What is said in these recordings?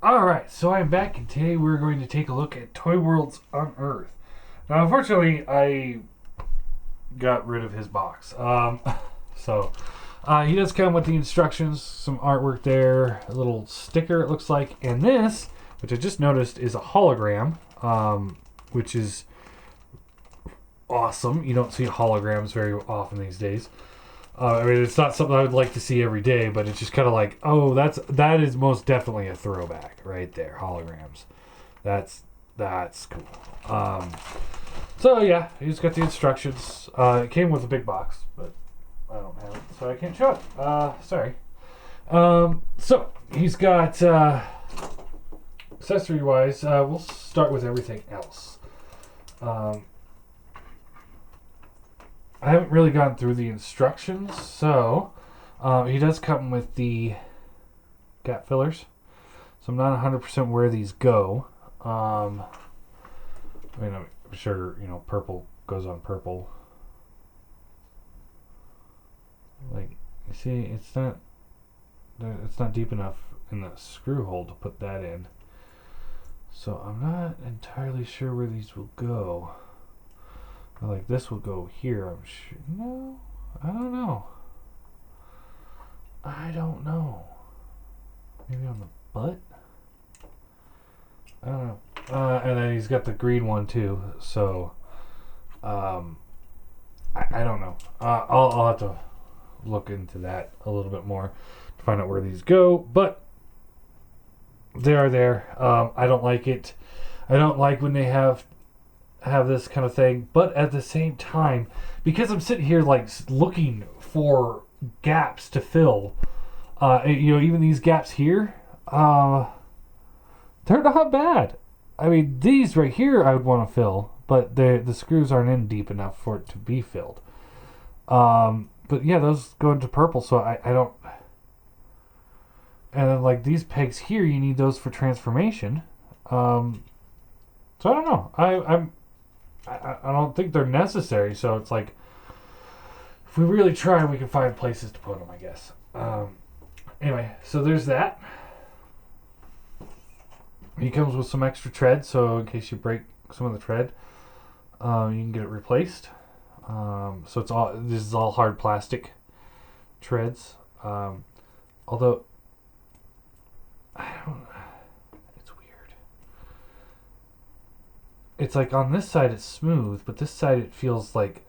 Alright, so I'm back, and today we're going to take a look at Toyworld's Unearth. Now, unfortunately, I got rid of his box. He does come with the instructions, some artwork there, a little sticker it looks like, and this, which I just noticed, is a hologram, which is awesome. You don't see holograms very often these days. It's not something I would like to see every day, but it's just kind of like, oh, that is most definitely a throwback right there. Holograms, that's cool. He's got the instructions. It came with a big box, but I don't have it, so I can't show it. Sorry. So he's got accessory wise. We'll start with everything else. I haven't really gone through the instructions, so he does come with the gap fillers. So I'm not 100% where these go. I'm sure, purple goes on purple. Like, you see, it's not deep enough in the screw hole to put that in. So I'm not entirely sure where these will go. Like, this will go here, I'm sure. No, I don't know. Maybe on the butt? I don't know. And then he's got the green one too, so I don't know. I'll have to look into that a little bit more to find out where these go, but they are there. I don't like it. I don't like when they have this kind of thing, but at the same time, because I'm sitting here like looking for gaps to fill, even these gaps here, they're not bad. I mean, these right here I would want to fill, but the screws aren't in deep enough for it to be filled. But yeah, those go into purple, so I don't. And then like these pegs here, you need those for transformation. So I don't know. I don't think they're necessary, so it's like, if we really try, we can find places to put them, I guess. Anyway, so there's that. He comes with some extra tread, so in case you break some of the tread, you can get it replaced. So this is all hard plastic treads. Although, it's weird. It's like on this side it's smooth, but this side it feels like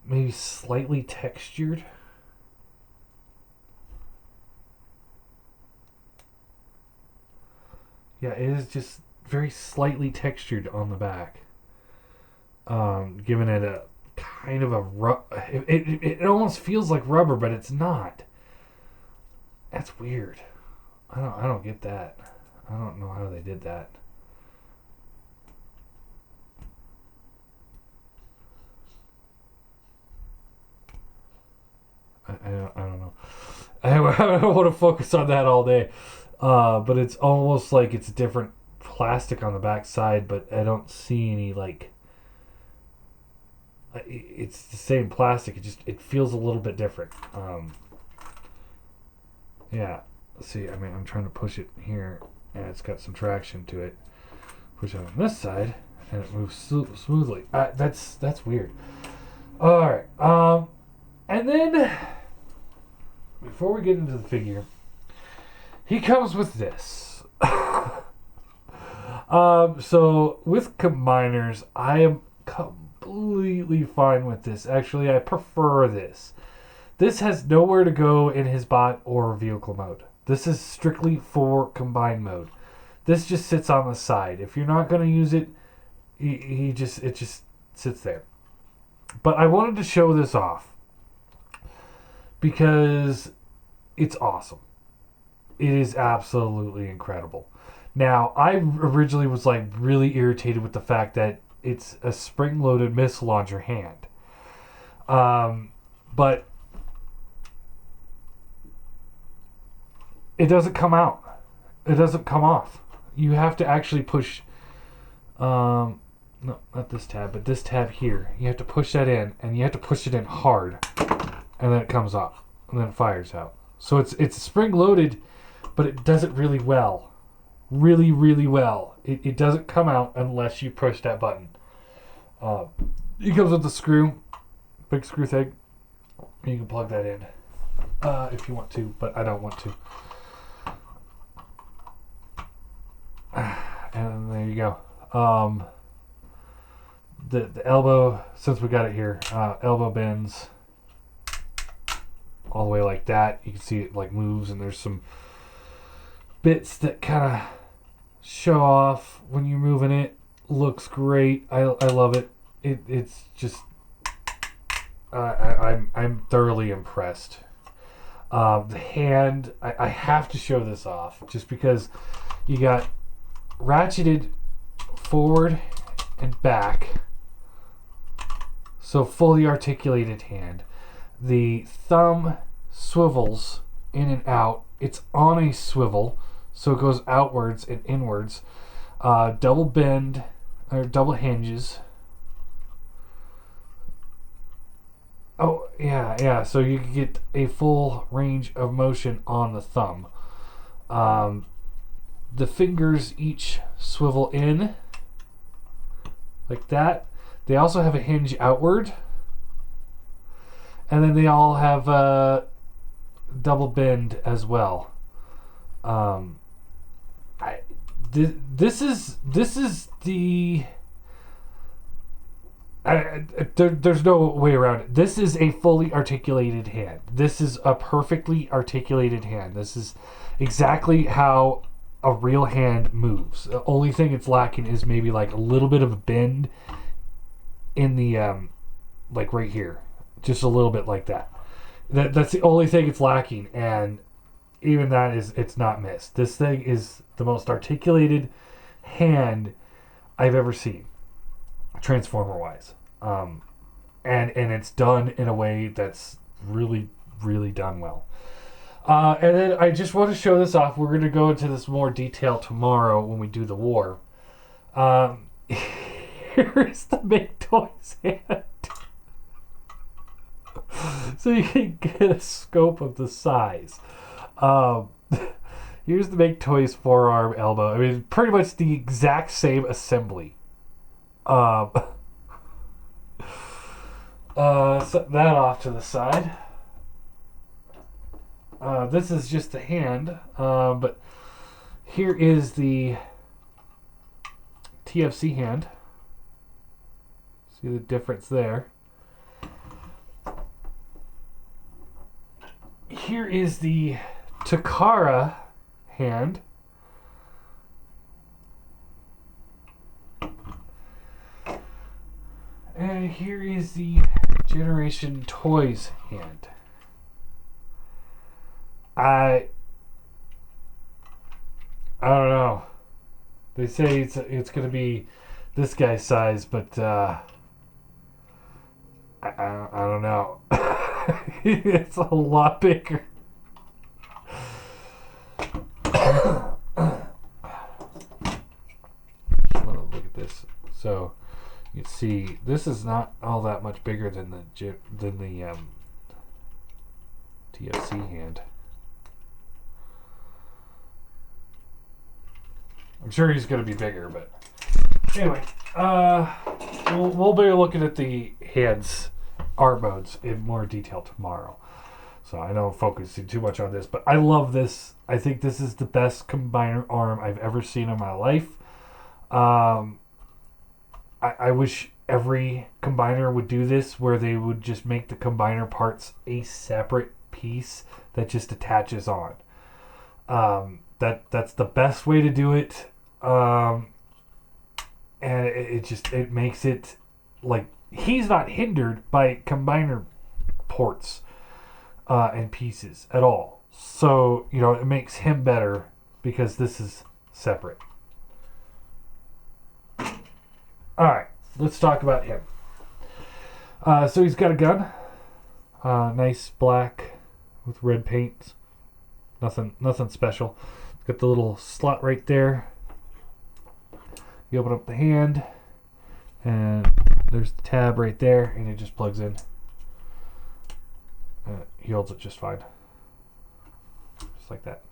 maybe slightly textured. Yeah, it is just very slightly textured on the back. Giving it a kind of a it almost feels like rubber, but it's not. That's weird. I don't get that. I don't know how they did that. I don't know. I don't want to focus on that all day. But it's almost like it's different plastic on the back side, but I don't see any like. It's the same plastic. It feels a little bit different. Yeah. Let's see. I mean, I'm trying to push it here, and it's got some traction to it. Push it on this side, and it moves smoothly. That's weird. All right. And then before we get into the figure, he comes with this. So with combiners, I am completely fine with this. Actually, I prefer this. This has nowhere to go in his bot or vehicle mode. This is strictly for combine mode. This just sits on the side. If you're not going to use it, it just sits there. But I wanted to show this off because it's awesome. It is absolutely incredible. Now, I originally was like really irritated with the fact that it's a spring-loaded missile launcher hand. But it doesn't come out. It doesn't come off. You have to actually push, no, not this tab, but this tab here. You have to push that in, and you have to push it in hard, and then it comes off, and then it fires out. So it's spring-loaded, but it does it really well. really, really well. It doesn't come out unless you push that button. It comes with the screw, big screw thing. You can plug that in if you want to, but I don't want to. And there you go. The elbow, since we got it here, elbow bends all the way like that. You can see it like moves, and there's some bits that kind of show off when you're moving it. Looks great. I love it. It's just I'm thoroughly impressed. The hand, I have to show this off just because you got ratcheted forward and back, so fully articulated hand. The thumb swivels in and out. It's on a swivel, so it goes outwards and inwards. Double bend or double hinges. Oh yeah. So you can get a full range of motion on the thumb. The fingers each swivel in like that. They also have a hinge outward, and then they all have a double bend as well. This is the. There's no way around it. This is a fully articulated hand. This is a perfectly articulated hand. This is exactly how a real hand moves. The only thing it's lacking is maybe like a little bit of a bend in the like right here, just a little bit like that. That's the only thing it's lacking, and even that it's not missed. This thing is the most articulated hand I've ever seen, transformer wise, and it's done in a way that's really, really done well. And then I just want to show this off. We're going to go into this more detail tomorrow when we do the war. Here's the Make Toys hand. So you can get a scope of the size. Here's the Make Toys forearm, elbow. I mean, pretty much the exact same assembly. Set that off to the side. This is just the hand, but here is the TFC hand. See the difference there. Here is the Takara hand. And here is the Generation Toys hand. I don't know. They say it's going to be this guy's size, but I don't know. It's a lot bigger. Just want to look at this. So you can see this is not all that much bigger than the TFC hand. I'm sure he's going to be bigger, but anyway, we'll be looking at the hands art modes in more detail tomorrow. So I know I'm focusing too much on this, but I love this. I think this is the best combiner arm I've ever seen in my life. I wish every combiner would do this, where they would just make the combiner parts a separate piece that just attaches on. That's the best way to do it. And it makes it like he's not hindered by combiner ports and pieces at all. So, it makes him better because this is separate. Alright, let's talk about him. So he's got a gun. Nice black with red paint. Nothing special. Got the little slot right there. You open up the hand, and there's the tab right there, and it just plugs in. He holds it just fine. Just like that.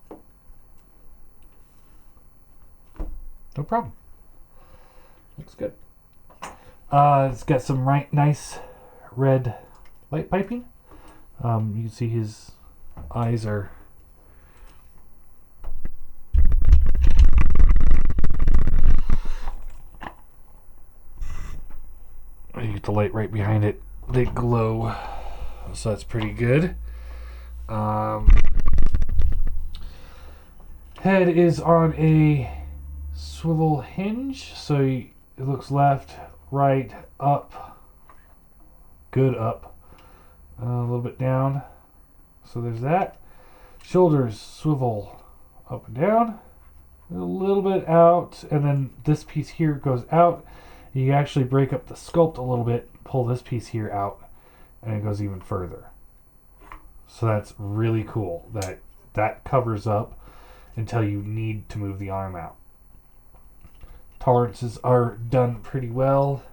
No problem. Looks good. It's got some nice red light piping. You can see his eyes are you get the light right behind it. They glow, so that's pretty good. Head is on a swivel hinge, so it looks left, right, up, good up, a little bit down. So there's that. Shoulders swivel up and down, a little bit out, and then this piece here goes out. You actually break up the sculpt a little bit, pull this piece here out, and it goes even further. So that's really cool. That covers up until you need to move the arm out. Tolerances are done pretty well.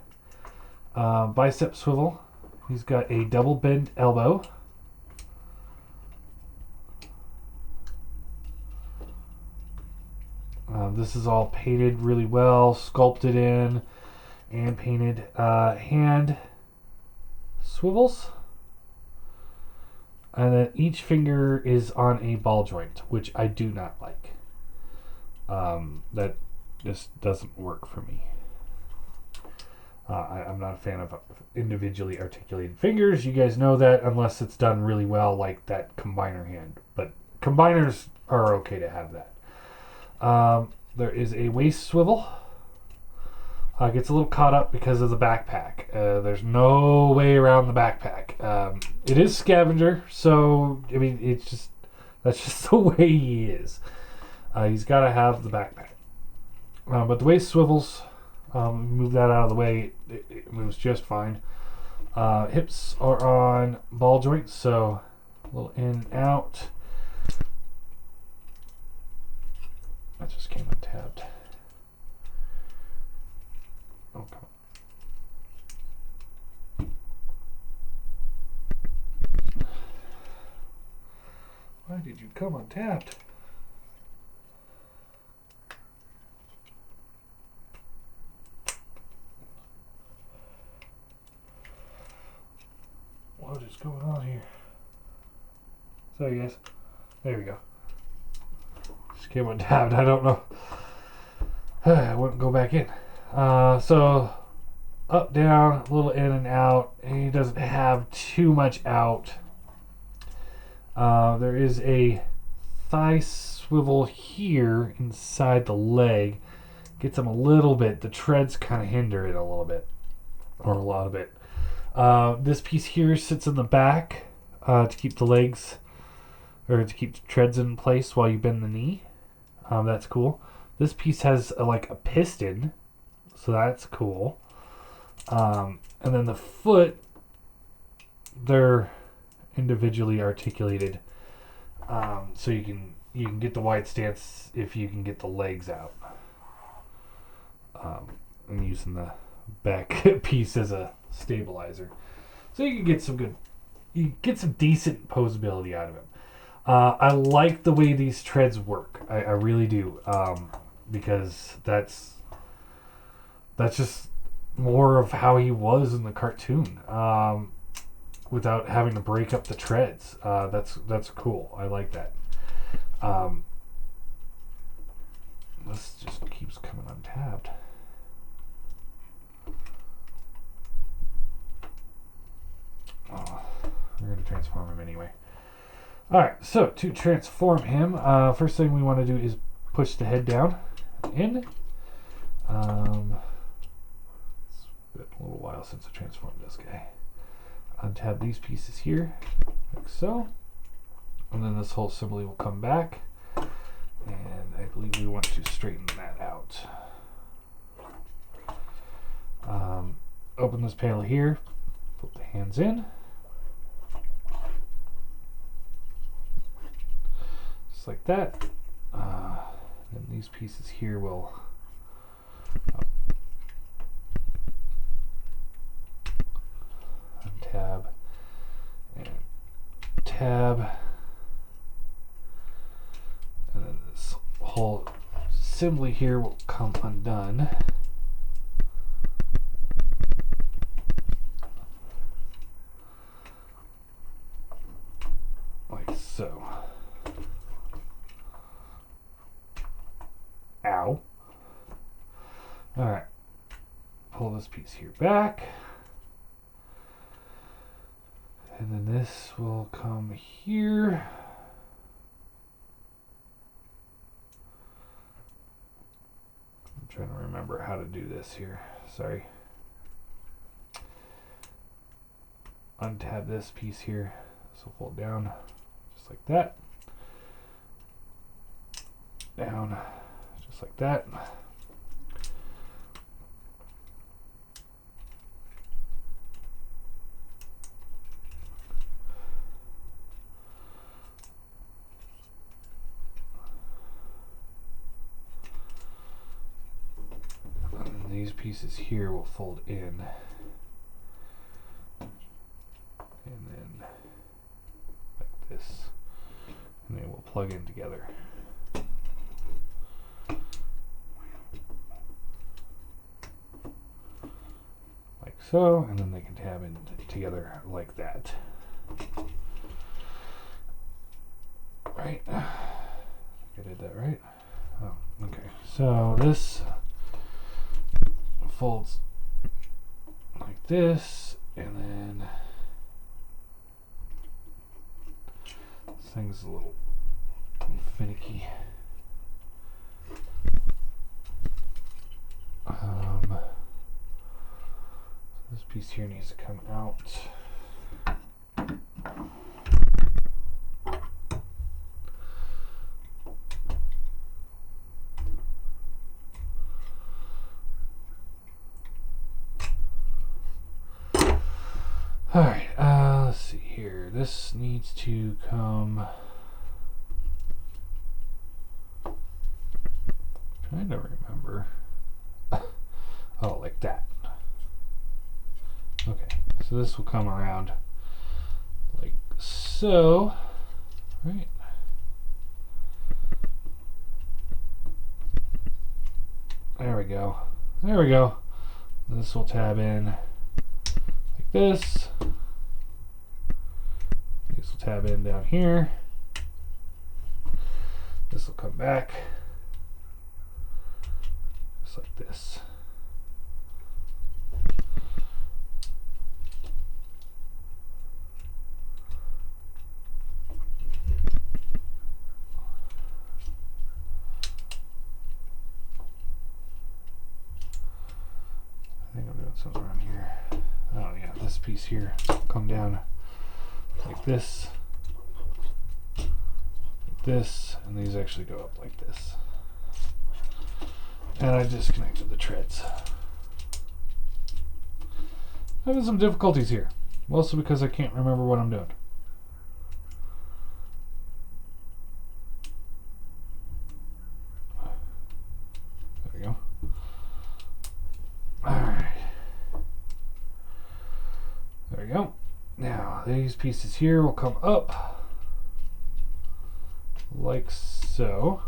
Bicep swivel. He's got a double bent elbow. This is all painted really well, sculpted in and painted. Hand swivels. And then each finger is on a ball joint, which I do not like. That just doesn't work for me. I'm not a fan of individually articulated fingers. You guys know that, unless it's done really well, like that combiner hand. But combiners are okay to have that. There is a waist swivel. Gets a little caught up because of the backpack. There's no way around the backpack. It is Scavenger, so I mean, that's just the way he is. He's got to have the backpack. But the waist swivels, move that out of the way. It moves just fine. Hips are on ball joints, so a little in and out. That just came untabbed. Oh, come on. Why did you come untapped? What is going on here? Sorry guys. There we go. Just came untapped. I don't know. I wouldn't go back in. So up, down, a little in and out. He doesn't have too much out. There is a thigh swivel here inside the leg. Gets him a little bit. The treads kind of hinder it a little bit, or a lot of it. This piece here sits in the back to keep the legs, or to keep the treads in place while you bend the knee. That's cool. This piece has like a piston, so that's cool. And then the foot, they're individually articulated, so you can get the wide stance if you can get the legs out. I'm using the back piece as a stabilizer, so you can get some decent posability out of him. I like the way these treads work. I really do, because that's just more of how he was in the cartoon, without having to break up the treads. That's cool. I like that. This just keeps coming untabbed. Oh, we're going to transform him anyway. Alright, so to transform him, first thing we want to do is push the head down in. It's been a little while since I transformed this guy. Untab these pieces here, like so. And then this whole assembly will come back. And I believe we want to straighten that out. Open this panel here, put the hands in. Just like that. And these pieces here will untab and tab. And then this whole assembly here will come undone. Like so. Ow. Alright. Pull this piece here back. And then this will come here. I'm trying to remember how to do this here. Sorry. Untab this piece here. This will fold down just like that. Down just like that. And these pieces here will fold in. And then like this. And they will plug in together. Like so, and then they can tab in together like that. Right? I think I did that right. Oh, okay. So this folds like this, and then this thing's a little finicky. This piece here needs to come out. Alright, let's see here. This needs to come. Trying to remember. Oh, like that. Okay, so this will come around like so, right? There we go. There we go. This will tab in like this. This will tab in down here. This will come back just like this. I think I'm doing something around here. Oh yeah, this piece here will come down like this, and these actually go up like this. And I disconnected the treads. Having some difficulties here, mostly because I can't remember what I'm doing. There we go. Alright. There we go. Now, these pieces here will come up like so.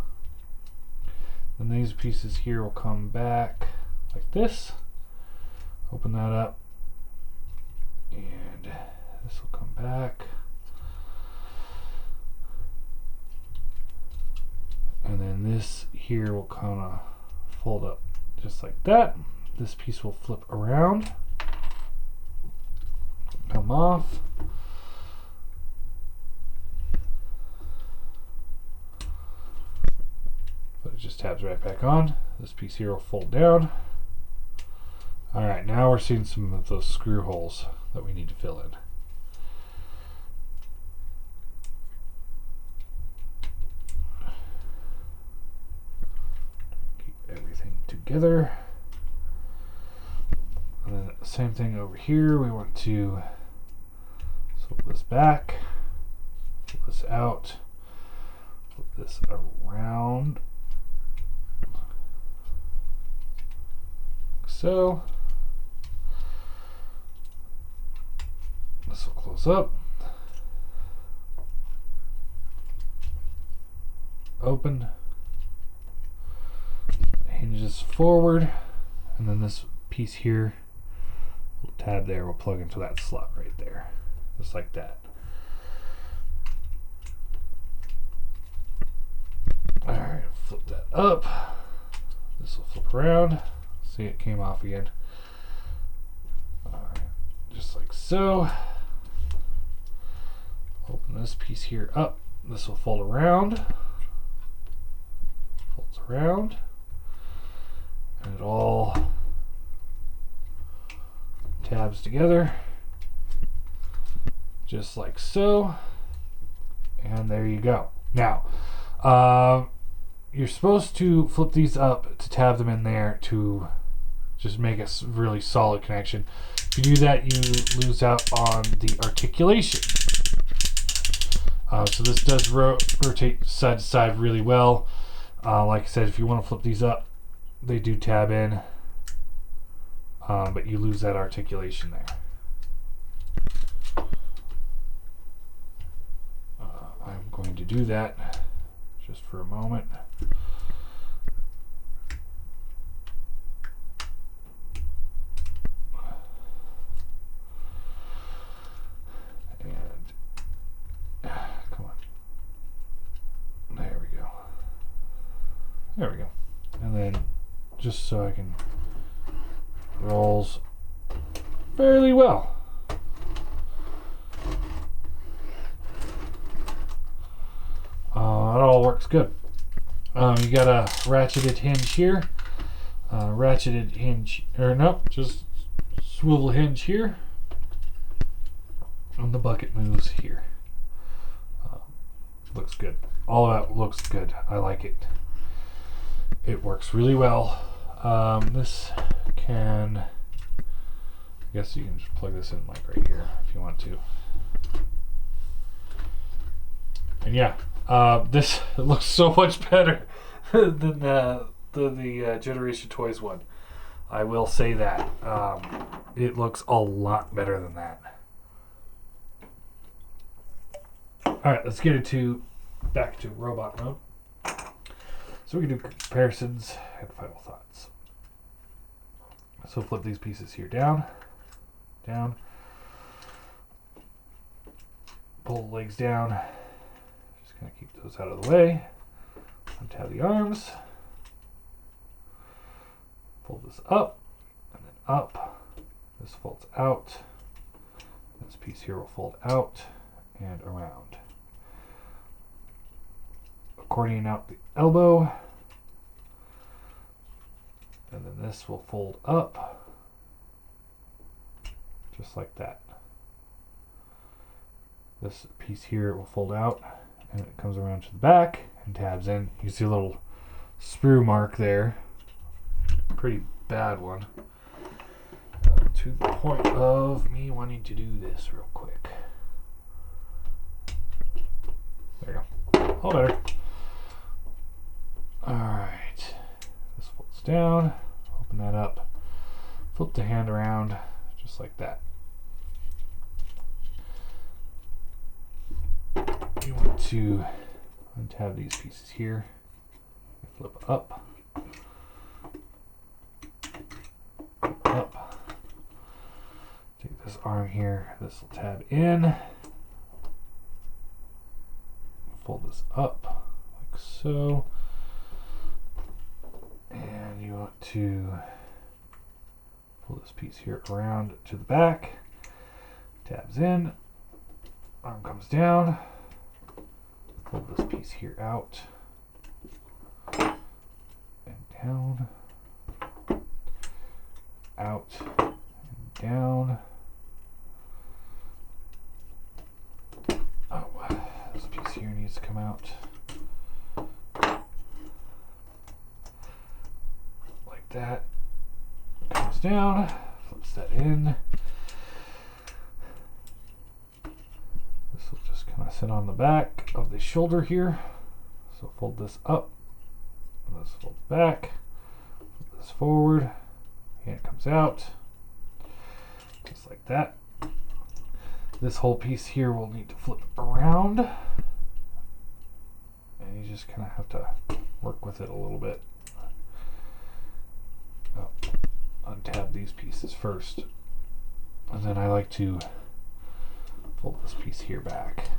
And these pieces here will come back like this. Open that up. And this will come back. And then this here will kind of fold up just like that. This piece will flip around. Come off. But it just tabs right back on. This piece here will fold down. Alright, now we're seeing some of those screw holes that we need to fill in. Keep everything together. And then same thing over here. We want to flip this back, flip this out, flip this around. Like so. This will close up. Open. this forward, and then this piece here, tab there, will plug into that slot right there, just like that. All right, flip that up. This will flip around. See, it came off again. All right, just like so. Open this piece here up. This will fold around. Folds around. And it all tabs together. Just like so. And there you go. Now, you're supposed to flip these up to tab them in there to just make a really solid connection. If you do that, you lose out on the articulation. So this does rotate side to side really well. Like I said, if you want to flip these up, they do tab in, but you lose that articulation there. I'm going to do that just for a moment. There we go. And then just so I can rolls fairly well. It all works good. You got a ratcheted hinge here. Ratcheted hinge, or nope, just swivel hinge here. And the bucket moves here. Looks good. All of that looks good. I like it. It works really well. This can, I guess you can just plug this in like right here if you want to. And yeah, this looks so much better than the Generation Toys one. I will say that. It looks a lot better than that. Alright, let's get back to robot mode. So we can do comparisons and final thoughts. So flip these pieces here down, down. Pull the legs down. Just kind of keep those out of the way. Untie the arms. Fold this up and then up. This folds out. This piece here will fold out and around. Accordion out the elbow. And then this will fold up just like that. This piece here will fold out and it comes around to the back and tabs in. You see a little sprue mark there. Pretty bad one. To the point of me wanting to do this real quick. There you go. All better. Alright. This folds down. Open that up. Flip the hand around just like that. You want to untab these pieces here. Flip up. Up. Take this arm here. This will tab in. Fold this up like so. And you want to pull this piece here around to the back. Tabs in. Arm comes down. Pull this piece here out. And down. Out. And down. Oh, this piece here needs to come out. That comes down, flips that in. This will just kind of sit on the back of the shoulder here. So fold this up, and this folds back, flip this forward, hand comes out, just like that. This whole piece here will need to flip around, and you just kind of have to work with it a little bit. pieces first. And then I like to fold this piece here back.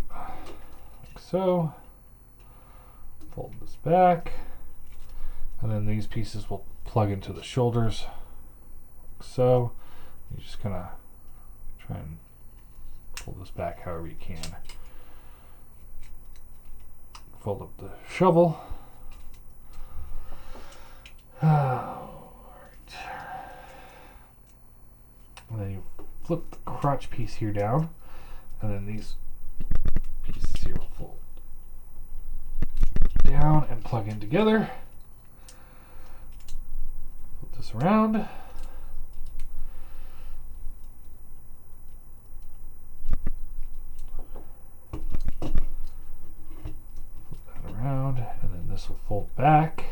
Like so. Fold this back. And then these pieces will plug into the shoulders. Like so. You just kind of try and pull this back however you can. Fold up the shovel. Alright. And then you flip the crotch piece here down, and then these pieces here will fold down and plug in together. Flip this around. And then this will fold back,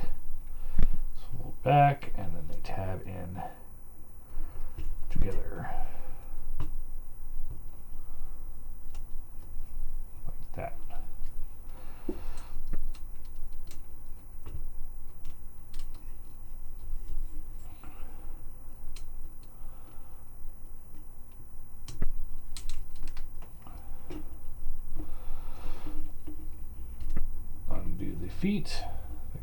and then they tab in together like that. Undo the feet.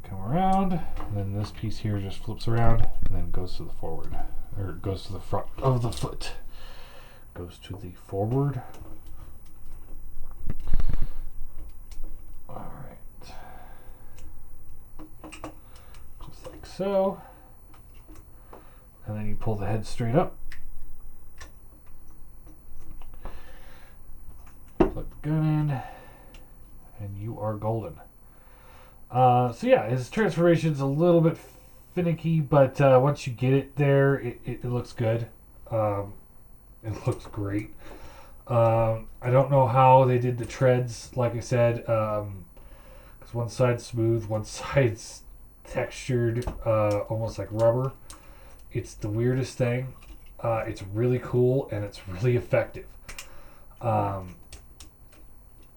Come around, and then this piece here just flips around and then goes to the forward, or goes to the front of the foot. Goes to the forward. Alright. Just like so. And then you pull the head straight up. Plug the gun in, and you are golden. So yeah, his transformation's a little bit finicky, but once you get it there, it looks good. It looks great. I don't know how they did the treads, like I said, because one side's smooth, one side's textured, almost like rubber. It's the weirdest thing. It's really cool, and it's really effective.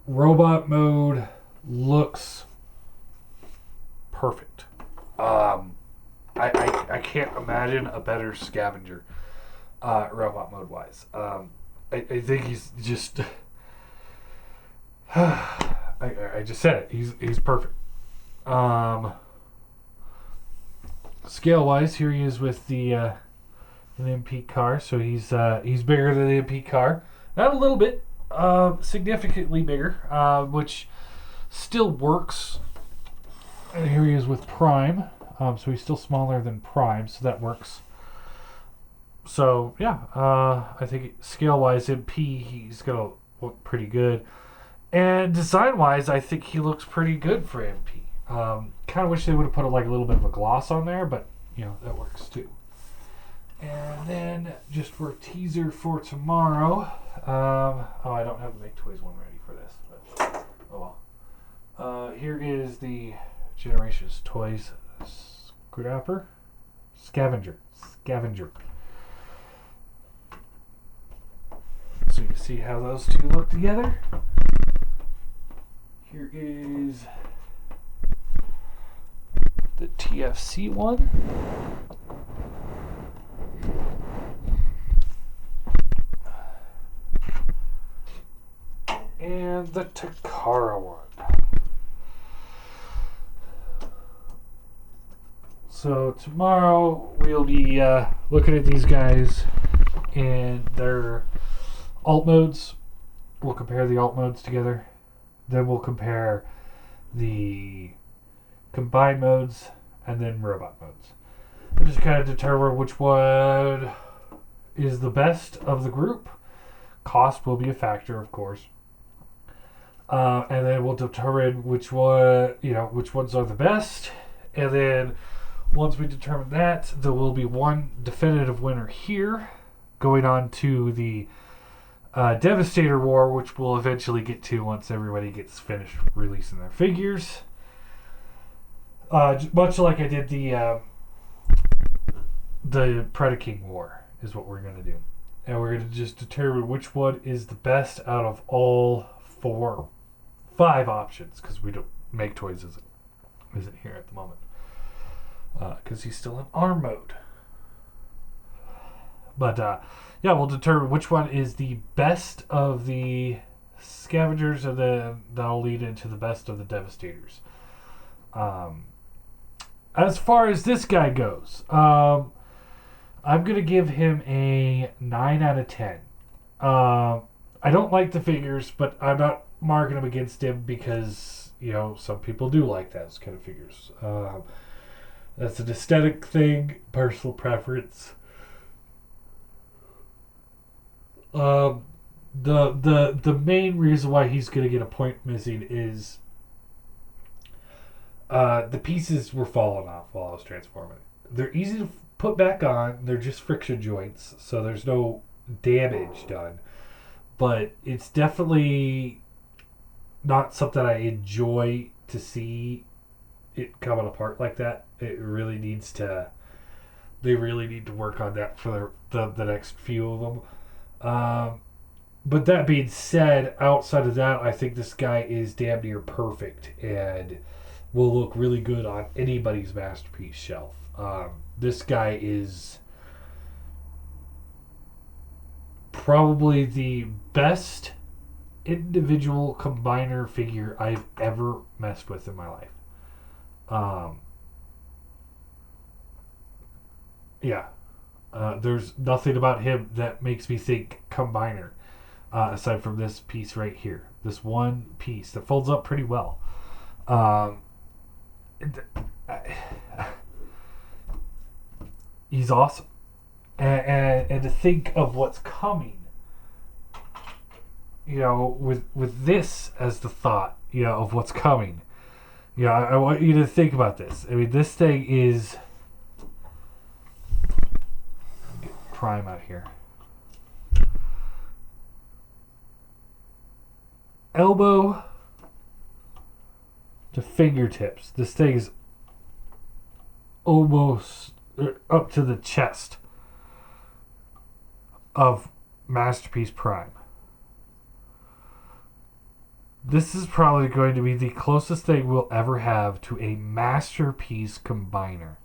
Robot mode looks perfect. I can't imagine a better Scavenger, robot mode wise. I think he's just I just said it. He's perfect. Scale wise, here he is with the an MP car. So he's bigger than the MP car. Not a little bit, significantly bigger, which still works. And here he is with Prime. So he's still smaller than Prime, so that works. So yeah, I think scale-wise, MP, he's gonna look pretty good. And design-wise, I think he looks pretty good for MP. Kind of wish they would have put a little bit of a gloss on there, but that works too. And then just for a teaser for tomorrow, I don't have the Make Toys one ready for this, but oh well. Here is the Generations Toys Scrapper Scavenger. So you can see how those two look together. Here is the TFC one. And the Takara one. So tomorrow we'll be looking at these guys and their alt modes. We'll compare the alt modes together. Then we'll compare the combined modes and then robot modes. And just kind of determine which one is the best of the group. Cost will be a factor, of course. And then we'll determine which ones are the best. And then once we determine that, there will be one definitive winner here, going on to the Devastator War, which we'll eventually get to once everybody gets finished releasing their figures. Much like I did the Predaking War is what we're going to do. And we're going to just determine which one is the best out of all 5 options, because we don't make toys as isn't here at the moment because he's still in arm mode. But yeah, we'll determine which one is the best of the Scavengers, and then that'll lead into the best of the Devastators. As far as this guy goes, I'm going to give him a 9 out of 10. I don't like the figures, but I'm not marking them against him because, you know, some people do like those kind of figures. That's an aesthetic thing, personal preference. The main reason why he's going to get a point missing is the pieces were falling off while I was transforming. They're easy to put back on. They're just friction joints, so there's no damage done. But it's definitely not something I enjoy to see it coming apart like that. It really needs to. They really need to work on that for the next few of them. But that being said, outside of that, I think this guy is damn near perfect and will look really good on anybody's masterpiece shelf. This guy is probably the best individual combiner figure I've ever messed with in my life. Yeah. There's nothing about him that makes me think combiner, aside from this piece right here. This one piece that folds up pretty well. He's awesome. And to think of what's coming, you know, with this as the thought, you know, of what's coming. You know, I want you to think about this. I mean, this thing is... Get Prime out here. Elbow to fingertips. This thing is almost up to the chest of Masterpiece Prime. This is probably going to be the closest thing we'll ever have to a Masterpiece combiner.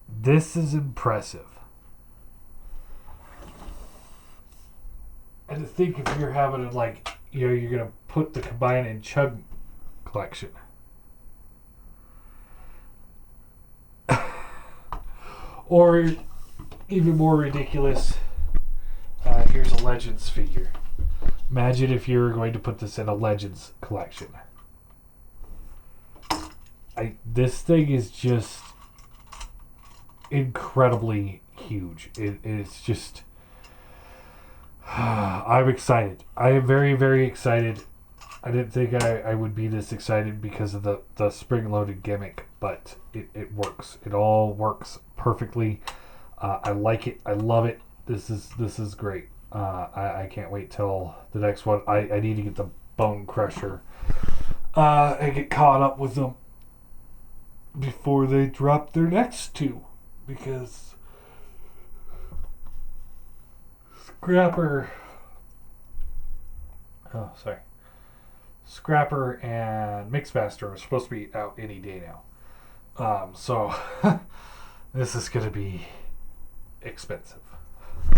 This is impressive. And to think if you're having it like, you know, you're going to put the Combine and Chug collection. Or even more ridiculous, here's a Legends figure. Imagine if you were going to put this in a Legends collection. This thing is just incredibly huge. It's just... I'm excited. I am very, very excited. I didn't think I would be this excited because of the spring-loaded gimmick, but it works. It all works perfectly. I like it. I love it. This is great. I can't wait till the next one. I need to get the Bone Crusher and get caught up with them before they drop their next two, because Scrapper and Mixmaster are supposed to be out any day now. So this is going to be expensive,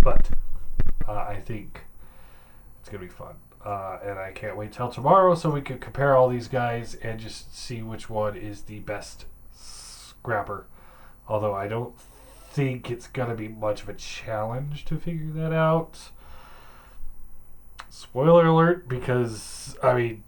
but I think it's going to be fun. And I can't wait till tomorrow so we can compare all these guys and just see which one is the best Scrapper. Although I don't think it's going to be much of a challenge to figure that out. Spoiler alert, because, I mean,